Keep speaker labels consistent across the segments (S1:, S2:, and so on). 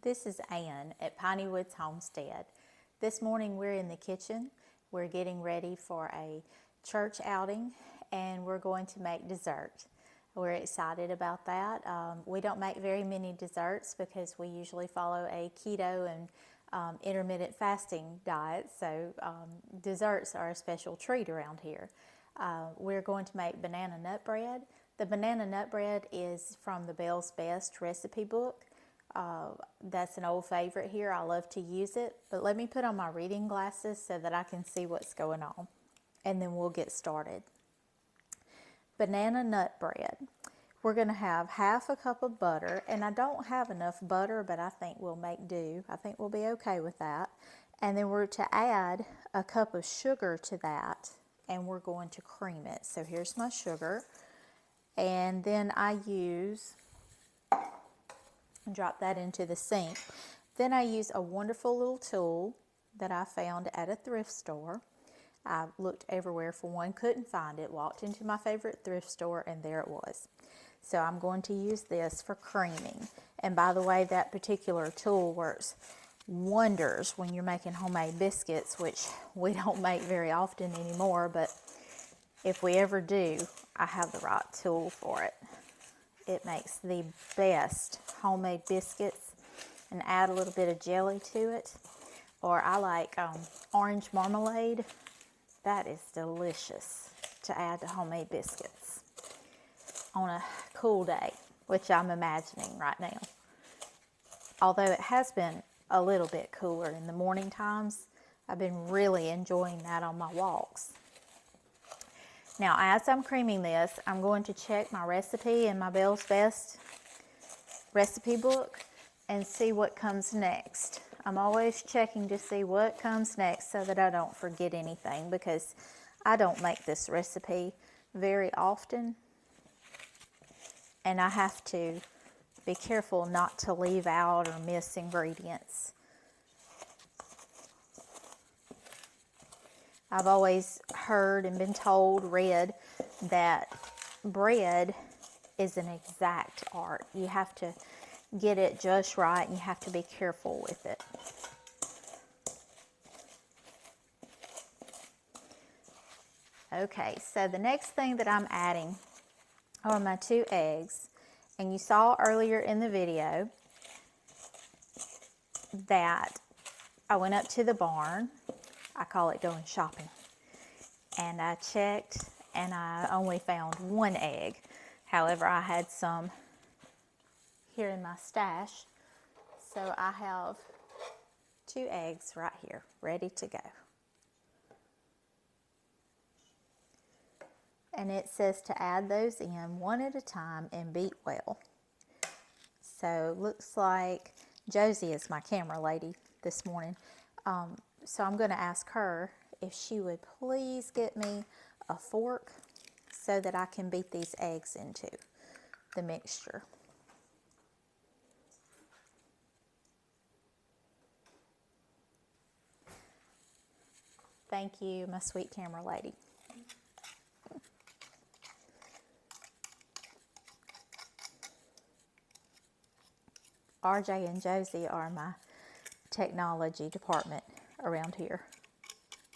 S1: This is Ann at Piney Woods Homestead. This morning we're in the kitchen. We're getting ready for a church outing and we're going to make dessert. We're excited about that. We don't make very many desserts because we usually follow a keto and intermittent fasting diet, so desserts are a special treat around here. We're going to make banana nut bread. The banana nut bread is from the Bell's Best recipe book. That's an old favorite here. I love to use it, but let me put on my reading glasses so that I can see what's going on, and then we'll get started. Banana nut bread. We're going to have half a cup of butter, and I don't have enough butter, but I think we'll make do. I think we'll be okay with that. And then we're to add a cup of sugar to that, and we're going to cream it. So here's my sugar, and then I use, drop that into the sink. Then I use a wonderful little tool that I found at a thrift store. I looked everywhere for one, couldn't find it, walked into my favorite thrift store, and there it was. So I'm going to use this for creaming. And by the way, that particular tool works wonders when you're making homemade biscuits, which we don't make very often anymore, but if we ever do, I have the right tool for it. It makes the best homemade biscuits, and add a little bit of jelly to it. Or I like orange marmalade. That is delicious to add to homemade biscuits on a cool day, which I'm imagining right now. Although it has been a little bit cooler in the morning times, I've been really enjoying that on my walks. Now, as I'm creaming this, I'm going to check my recipe in my Bell's Best recipe book and see what comes next. I'm always checking to see what comes next so that I don't forget anything, because I don't make this recipe very often, and I have to be careful not to leave out or miss ingredients. I've always heard and been told, read, that bread is an exact art. You have to get it just right, and you have to be careful with it. Okay, so the next thing that I'm adding are my 2 eggs. And you saw earlier in the video that I went up to the barn. I call it going shopping. And I checked, and I only found 1 egg. However, I had some here in my stash. So I have 2 eggs right here, ready to go. And it says to add those in one at a time and beat well. So looks like Josie is my camera lady this morning. So I'm going to ask her if she would please get me a fork so that I can beat these eggs into the mixture. Thank you, my sweet camera lady. RJ and Josie are my technology department around here.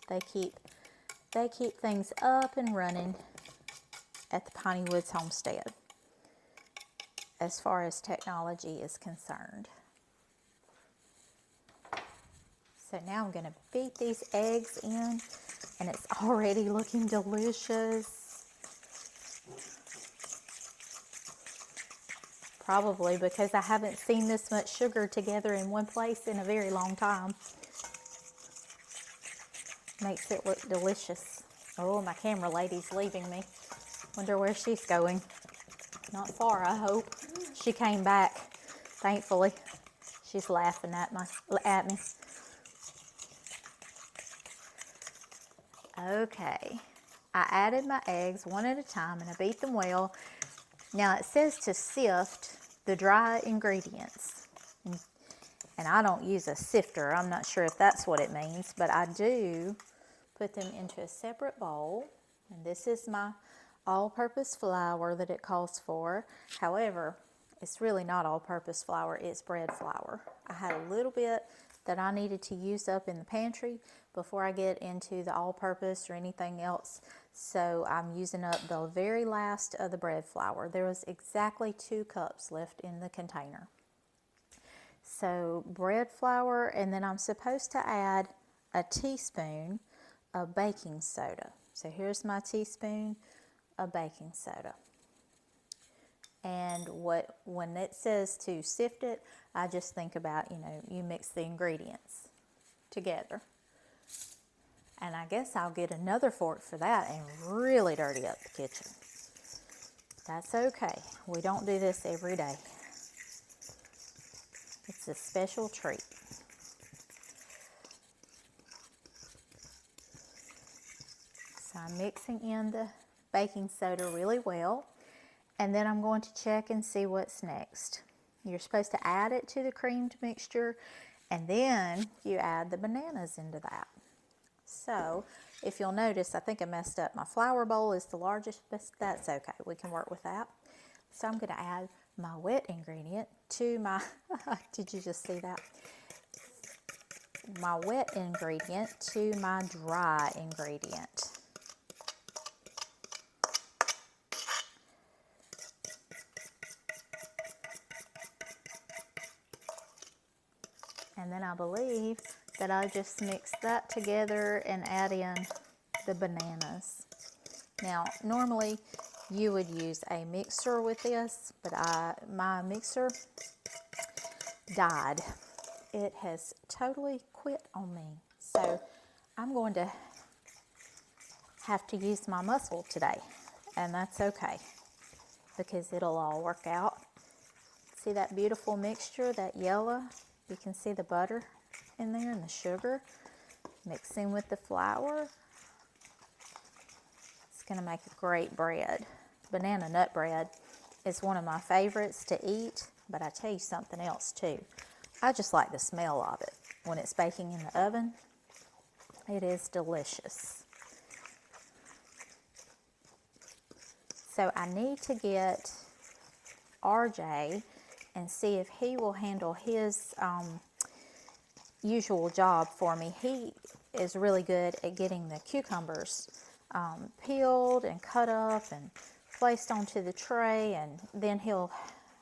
S1: They keep things up and running at the Piney Woods Homestead as far as technology is concerned. So now I'm going to beat these eggs in, and it's already looking delicious. Probably because I haven't seen this much sugar together in one place in a very long time. Makes it look delicious. Oh, my camera lady's leaving me. Wonder where she's going. Not far, I hope. She came back, thankfully. She's laughing at me. Okay, I added my eggs one at a time, and I beat them well. Now it says to sift the dry ingredients, and I don't use a sifter. I'm not sure if that's what it means, but I do put them into a separate bowl, and this is my all-purpose flour that it calls for. However, It's really not all-purpose flour, it's bread flour. I had a little bit that I needed to use up in the pantry before I get into the all-purpose or anything else. So I'm using up the very last of the bread flour. There was exactly 2 cups left in the container. So bread flour, and then I'm supposed to add a teaspoon of baking soda. So here's my teaspoon of baking soda. And when it says to sift it, I just think about, you mix the ingredients together. And I guess I'll get another fork for that and really dirty up the kitchen. That's okay. We don't do this every day. It's a special treat. So I'm mixing in the baking soda really well. And then I'm going to check and see what's next. You're supposed to add it to the creamed mixture, and then you add the bananas into that. So if you'll notice, I think I messed up. My flour bowl is the largest, but that's okay. We can work with that. So I'm going to add my wet ingredient to my, did you just see that? My wet ingredient to my dry ingredient. And then I believe that I just mix that together and add in the bananas. Now, normally you would use a mixer with this, but my mixer died. It has totally quit on me. So I'm going to have to use my muscle today, and that's okay because it'll all work out. See that beautiful mixture, that yellow? You can see the butter in there and the sugar mixing with the flour. It's going to make a great bread. Banana nut bread is one of my favorites to eat, but I tell you something else too. I just like the smell of it. When it's baking in the oven, it is delicious. So I need to get RJ and see if he will handle his usual job for me. He is really good at getting the cucumbers peeled and cut up and placed onto the tray, and then he'll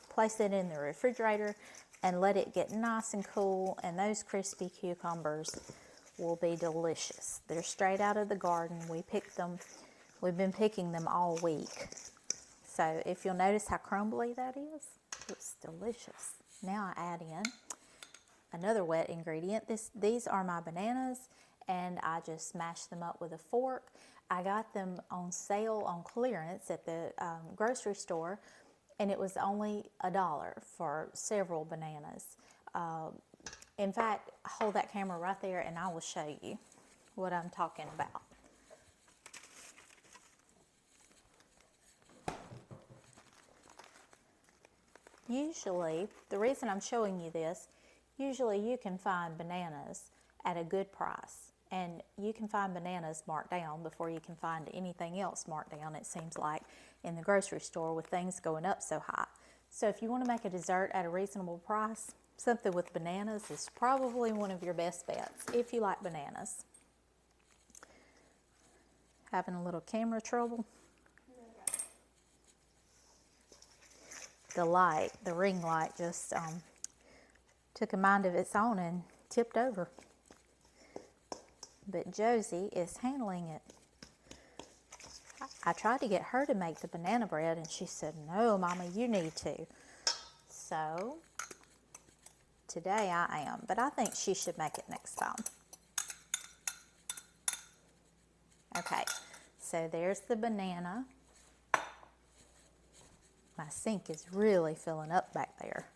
S1: place it in the refrigerator and let it get nice and cool, and those crispy cucumbers will be delicious. They're straight out of the garden. We picked them. We've been picking them all week. So if you'll notice how crumbly that is, it's delicious. Now I add in another wet ingredient. These are my bananas, and I just smashed them up with a fork. I got them on sale on clearance at the grocery store, and it was only $1 for several bananas. In fact, hold that camera right there and I will show you what I'm talking about. Usually, the reason I'm showing you this, usually you can find bananas at a good price, and you can find bananas marked down before you can find anything else marked down, it seems like, in the grocery store with things going up so high. So if you want to make a dessert at a reasonable price, something with bananas is probably one of your best bets if you like bananas. Having a little camera trouble? The light, the ring light, just took a mind of its own and tipped over. But Josie is handling it. I tried to get her to make the banana bread, and she said, "No, Mama, you need to." So today I am, but I think she should make it next time. Okay, so there's the banana. My sink is really filling up back there.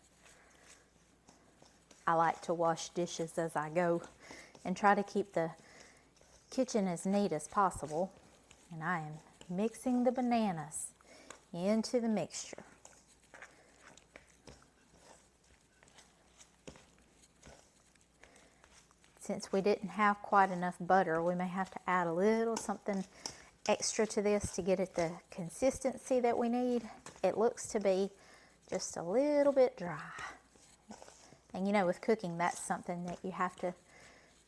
S1: I like to wash dishes as I go and try to keep the kitchen as neat as possible. And I am mixing the bananas into the mixture. Since we didn't have quite enough butter, we may have to add a little something extra to this to get it the consistency that we need. It looks to be just a little bit dry. And you know, with cooking, that's something that you have to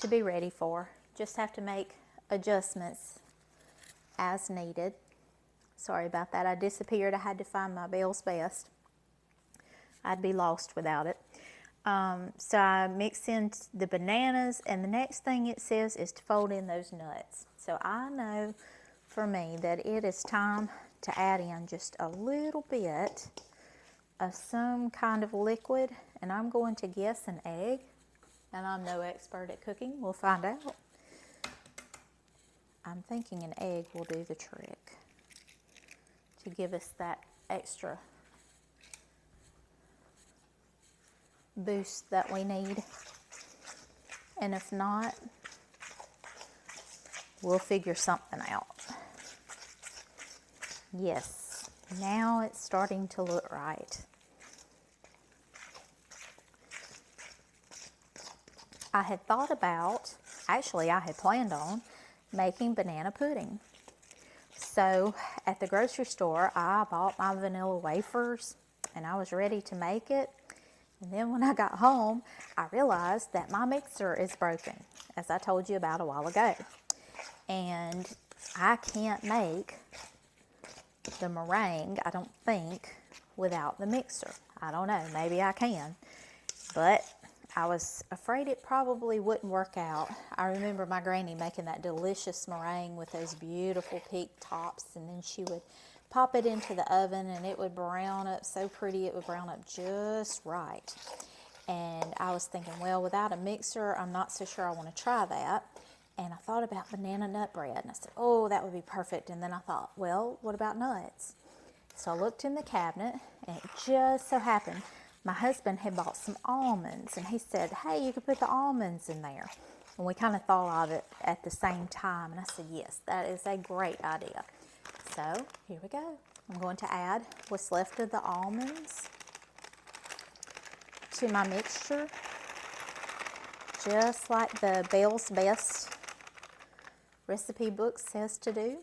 S1: be ready for. Just have to make adjustments as needed. Sorry about that. I disappeared. I had to find my Bell's Best. I'd be lost without it. So I mix in the bananas, and the next thing it says is to fold in those nuts. So I know for me that it is time to add in just a little bit of some kind of liquid, and I'm going to guess an egg, and I'm no expert at cooking. We'll find out. I'm thinking an egg will do the trick to give us that extra boost that we need. And if not, we'll figure something out. Yes, now it's starting to look right. I had thought about, actually I had planned on making banana pudding. So at the grocery store, I bought my vanilla wafers and I was ready to make it. And then when I got home, I realized that my mixer is broken, as I told you about a while ago. And I can't make the meringue, I don't think, without the mixer. I don't know, maybe I can. But I was afraid it probably wouldn't work out. I remember my granny making that delicious meringue with those beautiful peak tops, and then she would pop it into the oven and it would brown up so pretty. It would brown up just right. And I was thinking, well, without a mixer, I'm not so sure I want to try that. And I thought about banana nut bread, and I said, oh, that would be perfect. And then I thought, well, what about nuts? So I looked in the cabinet, and it just so happened my husband had bought some almonds, and he said, hey, you could put the almonds in there. And we kind of thought of it at the same time, and I said, yes, that is a great idea. So here we go. I'm going to add what's left of the almonds to my mixture, just like the Bell's Best recipe book says to do.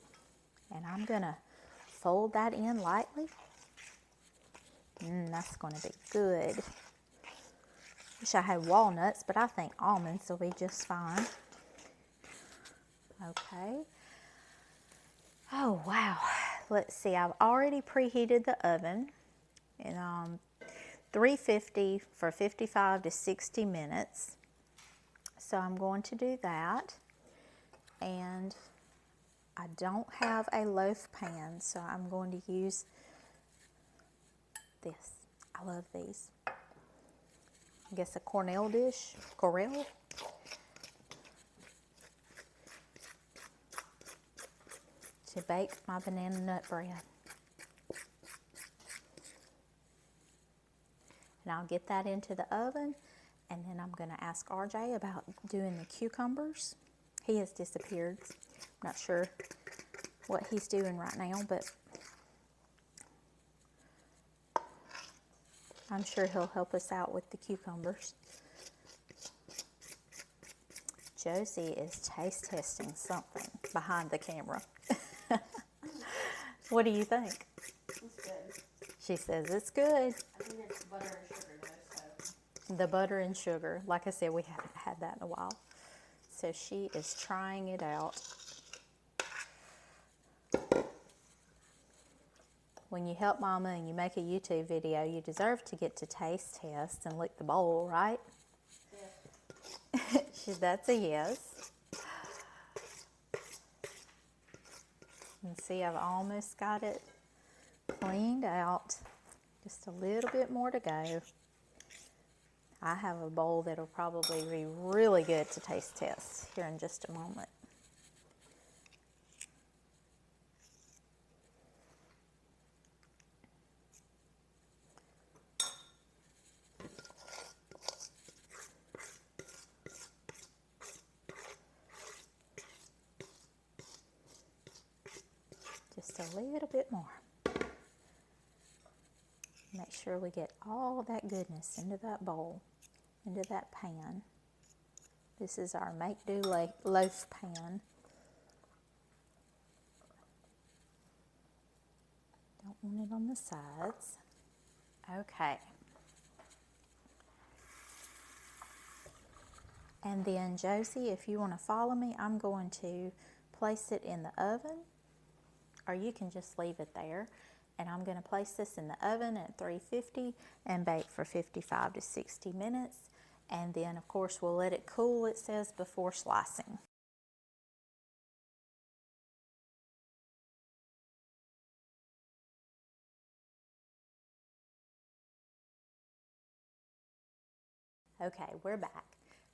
S1: And I'm going to fold that in lightly. That's going to be good. Wish I had walnuts, but I think almonds will be just fine. Okay. Oh, wow. Let's see. I've already preheated the oven in 350 for 55 to 60 minutes. So I'm going to do that. And I don't have a loaf pan, so I'm going to use this. I love these. I guess a Cornell dish, Corel. To bake my banana nut bread. And I'll get that into the oven, and then I'm going to ask RJ about doing the cucumbers. He has disappeared. I'm not sure what he's doing right now, but I'm sure he'll help us out with the cucumbers. Josie is taste testing something behind the camera. What do you think?
S2: It's good.
S1: She says it's good.
S2: I think it's butter and sugar though, so.
S1: The butter and sugar. Like I said, we haven't had that in a while. So she is trying it out. When you help Mama and you make a YouTube video, you deserve to get to taste test and lick the bowl, right?
S2: Yeah.
S1: That's a yes. And see, I've almost got it cleaned out. Just a little bit more to go. I have a bowl that'll probably be really good to taste test here in just a moment. Just a little bit more. Make sure we get all that goodness into that bowl, into that pan. This is our make-do loaf pan. Don't want it on the sides. Okay. And then Josie, if you want to follow me, I'm going to place it in the oven, or you can just leave it there. And I'm going to place this in the oven at 350 and bake for 55 to 60 minutes. And then, of course, we'll let it cool, it says, before slicing. Okay, we're back.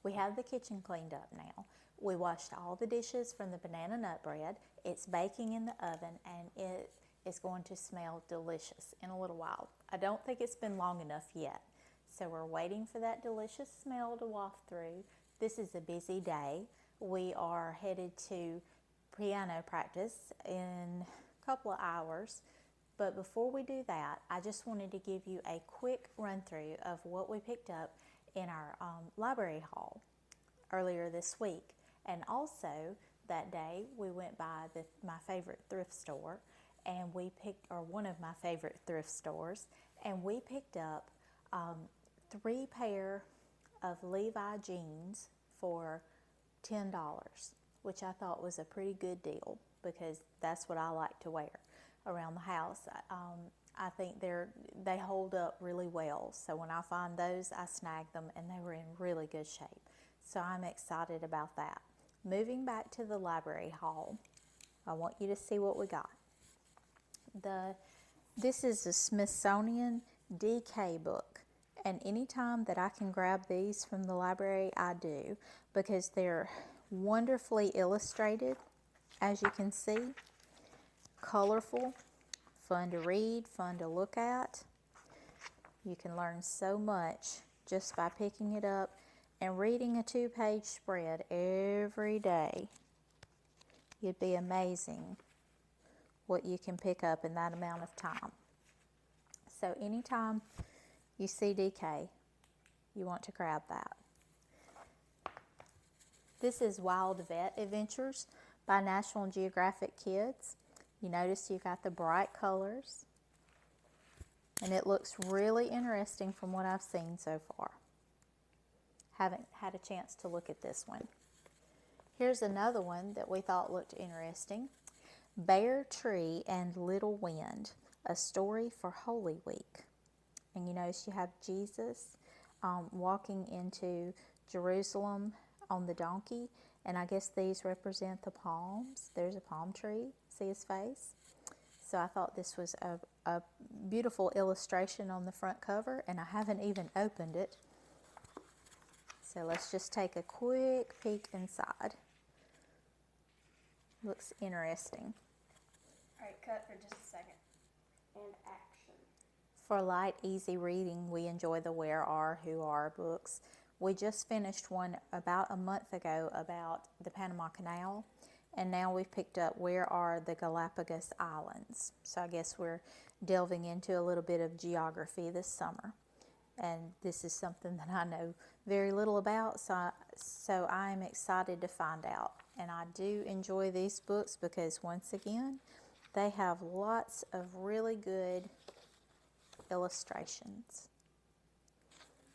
S1: We have the kitchen cleaned up now. We washed all the dishes from the banana nut bread. It's baking in the oven and it is going to smell delicious in a little while. I don't think it's been long enough yet. So we're waiting for that delicious smell to waft through. This is a busy day. We are headed to piano practice in a couple of hours. But before we do that, I just wanted to give you a quick run through of what we picked up in our library haul earlier this week. And also that day we went by my favorite thrift store, and we picked, or one of my favorite thrift stores, and we picked up 3 pair of Levi jeans for $10, which I thought was a pretty good deal because that's what I like to wear around the house. I think they hold up really well. So when I find those, I snag them, and they were in really good shape. So I'm excited about that. Moving back to the library haul, I want you to see what we got. This is the Smithsonian DK book. And anytime that I can grab these from the library, I do, because they're wonderfully illustrated, as you can see, colorful, fun to read, fun to look at. You can learn so much just by picking it up and reading a 2-page spread every day. You'd be amazing what you can pick up in that amount of time. So anytime you see DK, you want to grab that. This is Wild Vet Adventures by National Geographic Kids. You notice you got the bright colors, and it looks really interesting from what I've seen so far. Haven't had a chance to look at this one. Here's another one that we thought looked interesting. Bare Tree and Little Wind, a story for Holy Week. And you notice you have Jesus walking into Jerusalem on the donkey, and I guess these represent the palms. There's a palm tree, see his face? So I thought this was a beautiful illustration on the front cover, and I haven't even opened it. So let's just take a quick peek inside. Looks interesting.
S2: Alright, cut for just a second. And action.
S1: For light, easy reading, we enjoy the Where Are, Who Are books. We just finished one about a month ago about the Panama Canal, and now we've picked up Where Are the Galapagos Islands. So I guess we're delving into a little bit of geography this summer. And this is something that I know very little about, so I'm excited to find out. And I do enjoy these books because, once again, they have lots of really good illustrations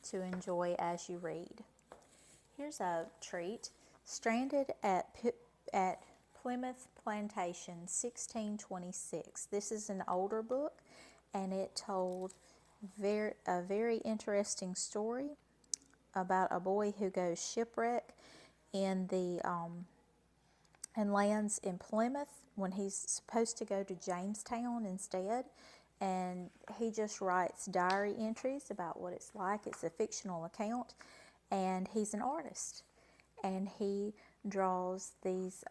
S1: to enjoy as you read. Here's a treat. Stranded at Plymouth Plantation, 1626. This is an older book, and it told a very interesting story about a boy who goes shipwreck in the and lands in Plymouth when he's supposed to go to Jamestown instead. And he just writes diary entries about what it's like. It's a fictional account, and he's an artist, and he draws these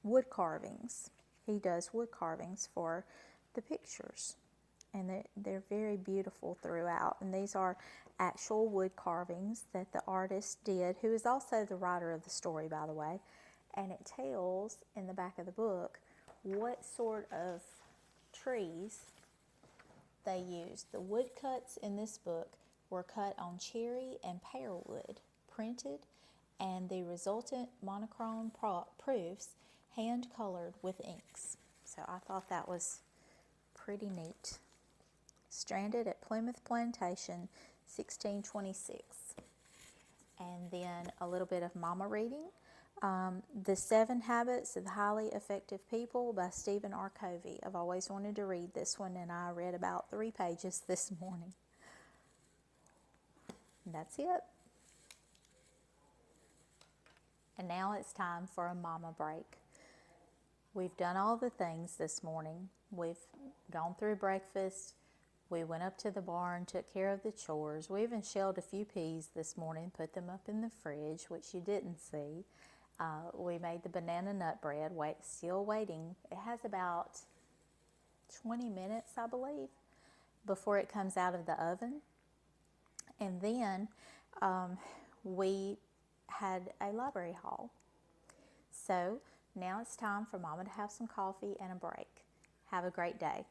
S1: wood carvings. He does wood carvings for the pictures, and they're very beautiful throughout. And these are actual wood carvings that the artist did, who is also the writer of the story, by the way. And it tells in the back of the book what sort of trees they used. The woodcuts in this book were cut on cherry and pear wood, printed, and the resultant monochrome proofs hand-colored with inks. So I thought that was pretty neat. stranded at Plymouth Plantation, 1626. And then a little bit of mama reading. The 7 Habits of Highly Effective People by Stephen R. Covey. I've always wanted to read this one, and I read about 3 pages this morning. And that's it. And now it's time for a mama break. We've done all the things this morning. We've gone through breakfast. We went up to the barn, took care of the chores. We even shelled a few peas this morning, put them up in the fridge, which you didn't see. We made the banana nut bread, still waiting. It has about 20 minutes, I believe, before it comes out of the oven. And then we had a library haul. So now it's time for Mama to have some coffee and a break. Have a great day.